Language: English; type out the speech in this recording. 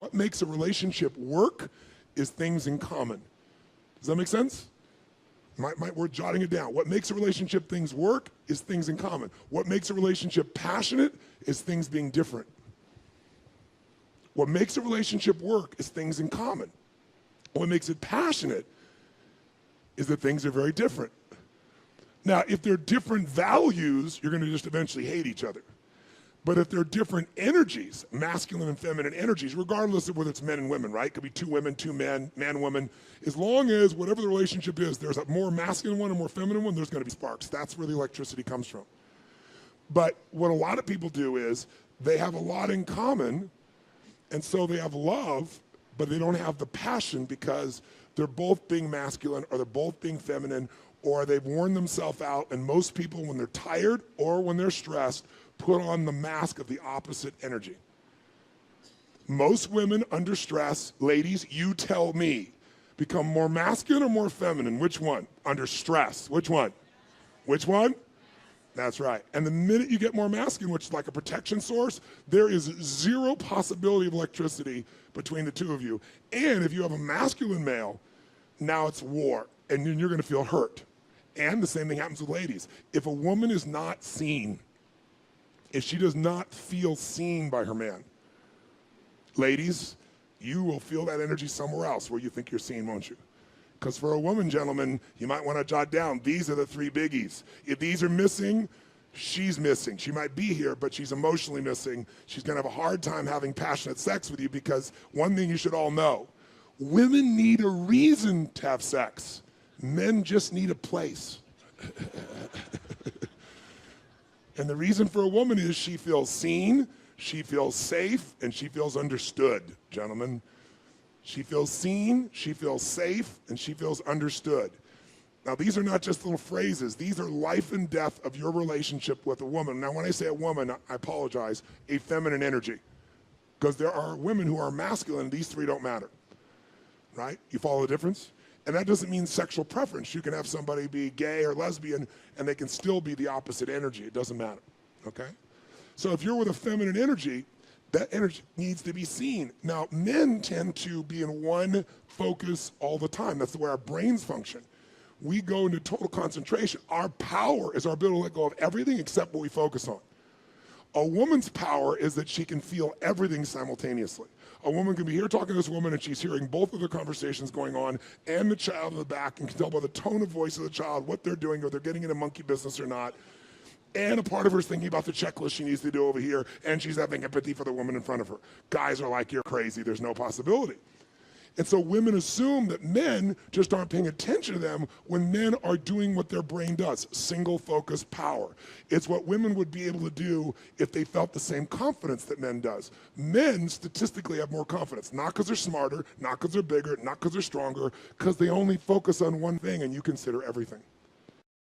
What makes a relationship work is things in common. Does that make sense? We're jotting it down. What makes a relationship things work is things in common. What makes a relationship passionate is things being different. What makes a relationship work is things in common. What makes it passionate is that things are very different. Now, if they're different values, you're going to just eventually hate each other. But if they're different energies, masculine and feminine energies, regardless of whether it's men and women, right? It could be two women, two men, man, woman. As long as whatever the relationship is, there's a more masculine one and more feminine one, there's going to be sparks. That's where the electricity comes from. But what a lot of people do is they have a lot in common, and so they have love, but they don't have the passion because they're both being masculine or they're both being feminine, or they've worn themselves out. And most people, when they're tired or when they're stressed, put on the mask of the opposite energy. Most women under stress, ladies, you tell me, become more masculine or more feminine? Which one? Under stress. Which one? Which one? That's right. And the minute you get more masculine, which is like a protection source, there is zero possibility of electricity between the two of you. And if you have a masculine male, now it's war, and then you're going to feel hurt. And the same thing happens with ladies. If a woman is not seen, if she does not feel seen by her man, ladies, you will feel that energy somewhere else where you think you're seen, won't you? Because for a woman, gentlemen, you might want to jot down, these are the three biggies. If these are missing, she's missing. She might be here, but she's emotionally missing. She's going to have a hard time having passionate sex with you, because one thing you should all know, women need a reason to have sex. Men just need a place. And the reason for a woman is she feels seen, she feels safe, and she feels understood, gentlemen. She feels seen, she feels safe, and she feels understood. Now, these are not just little phrases. These are life and death of your relationship with a woman. Now, when I say a woman, I apologize, a feminine energy. Because there are women who are masculine, these three don't matter, right? You follow the difference? And that doesn't mean sexual preference. You can have somebody be gay or lesbian, and they can still be the opposite energy. It doesn't matter, okay? So if you're with a feminine energy, that energy needs to be seen. Now, men tend to be in one focus all the time. That's the way our brains function. We go into total concentration. Our power is our ability to let go of everything except what we focus on. A woman's power is that she can feel everything simultaneously. A woman can be here talking to this woman and she's hearing both of their conversations going on and the child in the back, and can tell by the tone of voice of the child what they're doing, or they're getting into monkey business or not. And a part of her is thinking about the checklist she needs to do over here, and she's having empathy for the woman in front of her. Guys are like, you're crazy, there's no possibility. And so women assume that men just aren't paying attention to them when men are doing what their brain does, single focus power. It's what women would be able to do if they felt the same confidence that men does. Men statistically have more confidence, not because they're smarter, not because they're bigger, not because they're stronger, because they only focus on one thing and you consider everything.